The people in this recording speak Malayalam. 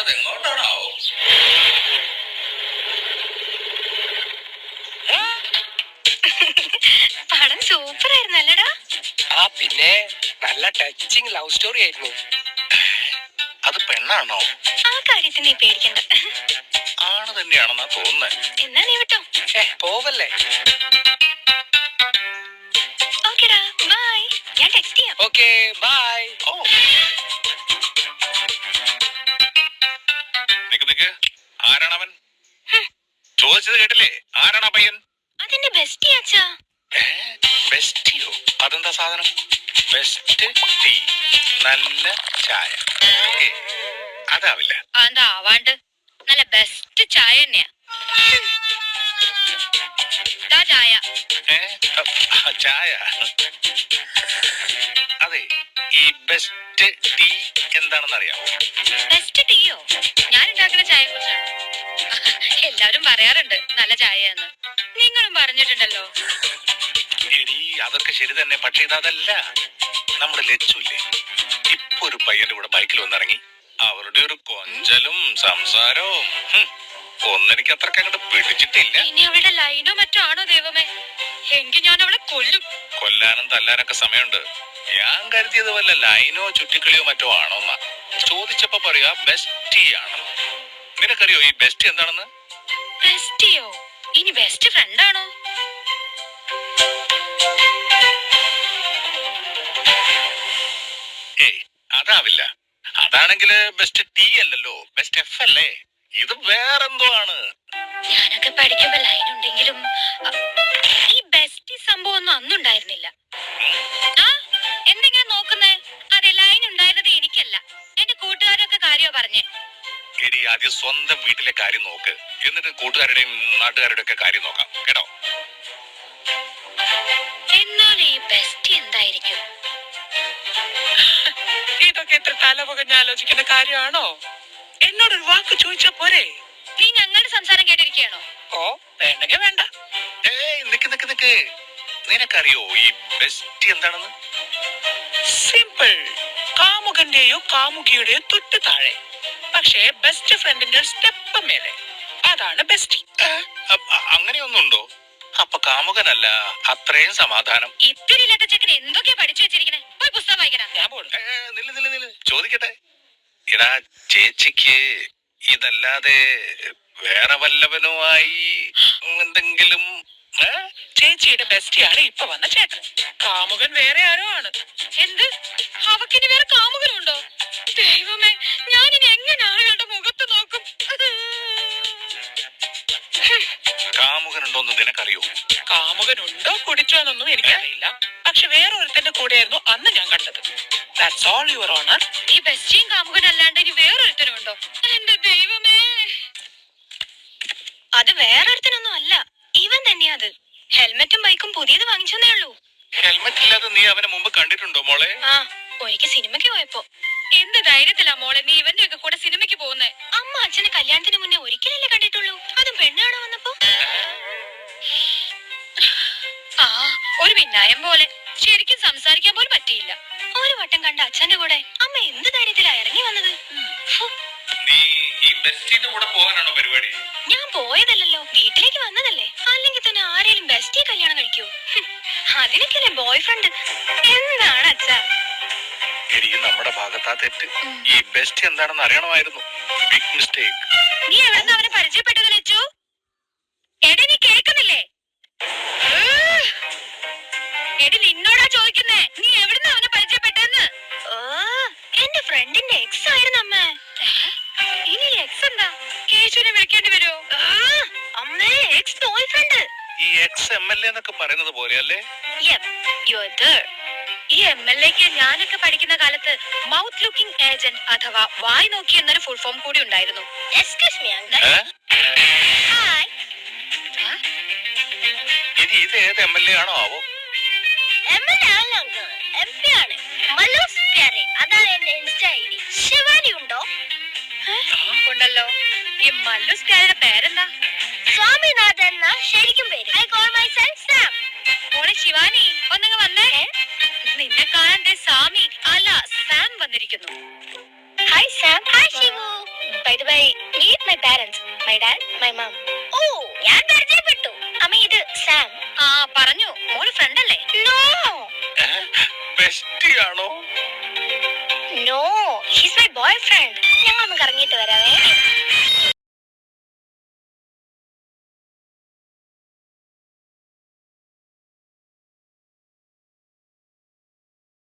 അതെങ്ങോട്ടാണാവോ? പടം സൂപ്പർ ആയിരുന്നു അല്ലടാ. ആ പിന്നെ നല്ല ടച്ചിങ് ലവ് സ്റ്റോറി ആയിരുന്നു. അത് പെണ്ണാണോ? ആ കാര്യത്തിൽ നീ പേടിക്കണ്ട. ആണ് തന്നെയാണെന്നാ തോന്നുന്നത്. എന്നാ നീ വിട്ടോ. പോവല്ലേ? ഓക്കെടാ ബൈ. ഞാൻ ടെക്സ്റ്റ് ചെയ്യാം. Okay bye. ഓ നിക്ക് ആരാണവൻ? ചോദിച്ചത് കേട്ടില്ലേ? ആരാണാ പയ്യൻ? അതെന്റെ ബെസ്റ്റി അച്ഛാ. ബെസ്റ്റിയോ? അതെന്താ സാധനം? ബെസ്റ്റ് ടീ, നല്ല ചായ. അതാവില്ല. അതെന്താ ആവാണ്ട്? നല്ല ബെസ്റ്റ് ചായ തന്നെയാ. ചായ ചായ. അതെ, ഈ ബെസ്റ്റ് ടീ എന്താണെന്ന് അറിയാമോ? ബെസ്റ്റ് ടീയോ? ഞാൻ ഉണ്ടാക്കുന്ന ചായയെ കുറിച്ചാണ്. എല്ലാവരും പറയാറുണ്ട് നല്ല ചായയാന്ന്. നിങ്ങളും പറഞ്ഞിട്ടുണ്ടല്ലോ. എടീ അതൊക്കെ ശരി തന്നെ, പക്ഷെ ഇതല്ല. നമ്മുടെ ലച്ചുല്ലേ, ഇപ്പൊ ഒരു പയ്യന്റെ കൂടെ ബൈക്കിൽ വന്നിറങ്ങി. അവരുടെ ഒരു കൊഞ്ചലും സംസാരവും ഒന്നെനിക്ക് അത്രക്ക് അങ്ങോട്ട് പിടിച്ചിട്ടില്ല. ഇനി അവളുടെ ലൈനോ മറ്റോ ആണോ ദൈവമേ? എങ്കിൽ ഞാൻ അവളെ കൊല്ലും. കൊല്ലാനും തല്ലാനൊക്കെ സമയമുണ്ട്. ഞാൻ കരുതിയത് വല്ല ലൈനോ ചുറ്റിക്കളിയോ മറ്റോ ആണോന്നാ. ചോദിച്ചപ്പോ പറയാ ബെസ്റ്റി ആണ്. നിനക്കറിയോ ഈ ബെസ്റ്റ് എന്താണെന്ന്? ബെസ്റ്റിയോ? ഇനി ബെസ്റ്റ് ഫ്രണ്ട് ആണോ? ഏയ് അതാവില്ല. അതാണെങ്കില് ബെസ്റ്റ് ടീ അല്ലല്ലോ, ബെസ്റ്റ് എഫ് അല്ലേ? ഇത് വേറെന്തോ ആണ്. ഞാനൊക്കെ പഠിക്കുമ്പോ ലൈൻ ഉണ്ടെങ്കിലും ഈ ബെസ്റ്റി സംഭവം ഒന്നും അന്നുണ്ടായിരുന്നില്ല. ആ എന്തെങ്കിലും നോക്കുന്നേ? അതെ, ലൈൻ ഉണ്ടായിരുന്നത് എനിക്കല്ല, എന്റെ കൂട്ടുകാരൊക്കെ കാര്യോ പറഞ്ഞേ. എടി ആദ്യം സ്വന്തം വീട്ടിലെ കാര്യം നോക്ക്, എന്നിട്ട് കൂട്ടുകാരുടെയും നാട്ടുകാരുടെയും ഒക്കെ കാര്യം നോക്കാം കേട്ടോ. എന്നാൽ ഈ ബെസ്റ്റി എന്തായിരിക്കും? ഇതൊക്കെ എത്ര തലപുകഞ്ഞ് ആലോചിക്കുന്ന കാര്യമാണോ? എന്നോടൊരു വാക്ക് ചോദിച്ചാ പോരെ? നീ ഞങ്ങളുടെ സംസാരം കേട്ടിരിക്കുകയാണോ? ഓ വേണ്ടെങ്കിൽ വേണ്ട. ഏയ് നിക്ക്. നിനക്കറിയോ ഈ ബെസ്റ്റ് എന്താണെന്ന്? സിമ്പിൾ. കാമുകന്റെയോ കാമുകിയുടെയോ തൊട്ട് താഴെ, പക്ഷേ ബെസ്റ്റ് ഫ്രണ്ടിന്റെ സ്റ്റെപ്പ് മേലെ. അതാണ് ബെസ്റ്റി. അങ്ങനെയൊന്നുണ്ടോ? അപ്പൊ കാമുകനല്ല, അത്രയും സമാധാനം. ഇത്തിരി ഇല്ലാത്ത ചെക്കൻ എന്തൊക്കെയാ പഠിച്ചു വെച്ചിരിക്കണേ? പോയി പുസ്തകം വായിക്കടാ. ഞാൻ പോണു. നില്ല് ചോദിക്കട്ടെ. എടാ ചേച്ചിക്ക് ഇതല്ലാതെ വേറെ വല്ലവനുമായി എന്തെങ്കിലും? ചേച്ചിയുടെ ബെസ്റ്റിയാണ് ഇപ്പൊ വന്ന ചേട്ടൻ. കാമുകൻ വേറെ ആരോ ആണ്. എന്ത്? അവക്കിനി വേറെ കാമുകനുണ്ടോ? ദൈവമേ, ഞാനിനി എങ്ങനെ ആളുകളുടെ മുഖത്ത് നോക്കും? കാമുകനുണ്ടോന്ന് നിനക്കറിയോ? കാമുകനുണ്ടോ കുടിച്ചോന്നൊന്നും എനിക്കറിയില്ല, പക്ഷെ വേറെ ഒരുത്തന്റെ കൂടെയായിരുന്നു അന്ന് ഞാൻ കണ്ടത്. That's all your honour. ഈ ബെസ്റ്റിയും കാമുകനല്ലാണ്ട് ഇനി വേറൊരുത്തനുണ്ടോ? എന്റെ ദൈവമേ, അത് വേറൊരുത്തനൊന്നും അല്ല, ഇവൻ തന്നെയാ അത്. ഹെൽമെറ്റും ബൈക്കും പുതിയത് വാങ്ങിച്ചെന്നേ ഉള്ളൂ. ഹെൽമെറ്റ് ഇല്ലാതെ നീ അവനെ മുമ്പ് കണ്ടിട്ടുണ്ടോ മോളെ? ആ, ഒരിക്കൽ സിനിമയ്ക്ക് പോയപ്പോ. എന്ത് ധൈര്യത്തിലാ മോളെ നീ ഇവന്റെ ഒക്കെ കൂടെ സിനിമയ്ക്ക് പോകുന്നേ? അമ്മ അച്ഛനെ കല്യാണത്തിന് മുന്നേ ഒരിക്കലല്ലേ കണ്ടിട്ടുള്ളൂ, അതും പെണ്ണാണോ വന്നപ്പോ. ആ, ഒരു പിന്നായം പോലെ. ശരിക്കും സംസാരിക്കാൻ പോലും പറ്റിയില്ല. ഒരു വട്ടം കണ്ട അച്ഛന്റെ കൂടെ അമ്മ എന്ത് ധൈര്യത്തിലാ ഇറങ്ങി വന്നത്. നീ ഈ ബെസ്റ്റിന്റെ കൂടെ പോകാനാണോ പരിപാടി? ഞാൻ പോയതല്ലോ, വീട്ടിലേക്ക് വന്നതല്ലേ. അല്ലെങ്കിൽ തന്നെ ആരെങ്കിലും ബെസ്റ്റിയെ കല്യാണം കഴിക്കൂ? അതിനൊക്കെ ബോയ് ഫ്രണ്ട്. എന്താണ് അച്ഛാ? എടി നമ്മുടെ ഭാഗത്താ തെറ്റ്. ഈ ബെസ്റ്റ് എന്താണെന്ന് അറിയണമായിരുന്നു. Big mistake. നീ എവിടുന്ന് അവനെ പരിചയപ്പെട്ടത് ലച്ചു? എടി നീ കേൾക്കുന്നില്ലേ? എടി നിന്നോടാ ചോദിക്കുന്നേ, നീ എവിടുന്ന് അവനെ പരിചയപ്പെട്ടെന്ന്? എന്റെ ഫ്രണ്ടിന്റെ എക്സ് ആയിരുന്നു അമ്മ. ഇനി എക്സ് എന്താ? കേശുവിനെ വിളിക്കേണ്ടി വരുമോ? അമ്മേ, എക്സ് ബോയ് ഫ്രണ്ട്. ഈ എക്സ് MLA എന്നൊക്കെ പറയുന്നത് പോലെയല്ലേ? ഈ MLAക്ക് ഞാനൊക്കെ പഠിക്കുന്ന കാലത്ത് മൗത്ത് ലുക്കിംഗ് ഏജന്റ് അഥവാ വായ് നോക്കി എന്നൊരു ഫുൾ ഫോം കൂടി ഉണ്ടായിരുന്നു. Excuse me uncle. ഹായ്. ഇനി ഇത് ഏത് MLA ആണോ ആവോ? MLA അല്ല അങ്കിൾ, MP ആണ്. മല്ലൂസ് പ്യാരെ, അതാണ് എന്റെ ഇൻസ്റ്റാ ID. ശിവാനി ഉണ്ടോ? ഉണ്ടല്ലോ. ഈ മല്ലൂസ് പ്യാരയുടെ പേരെന്താ? സ്വാമിനാഥൻ എന്നാ ശരിക്കും പേര്. I call myself Sam. മോളെ ശിവാനി, ഒന്നിങ്ങ് വന്നേ. നിന്നെ കാണാൻ സാമി അല്ല സാം വന്നിരിക്കുന്നു. Hi Sam. Hi Shivu. By the by, meet my parents, my dad, my mum. ഓ, ഞാൻ പരിചയപ്പെട്ടു. അമ്മ, ഇത് സാം. ആ, പറഞ്ഞു. മോൾ ഫ്രണ്ട് അല്ലേ? നോ ബെസ്റ്റിയാണോ? No, he's my boyfriend. ഞങ്ങളൊന്ന് കറങ്ങിയിട്ട് വരാവേ.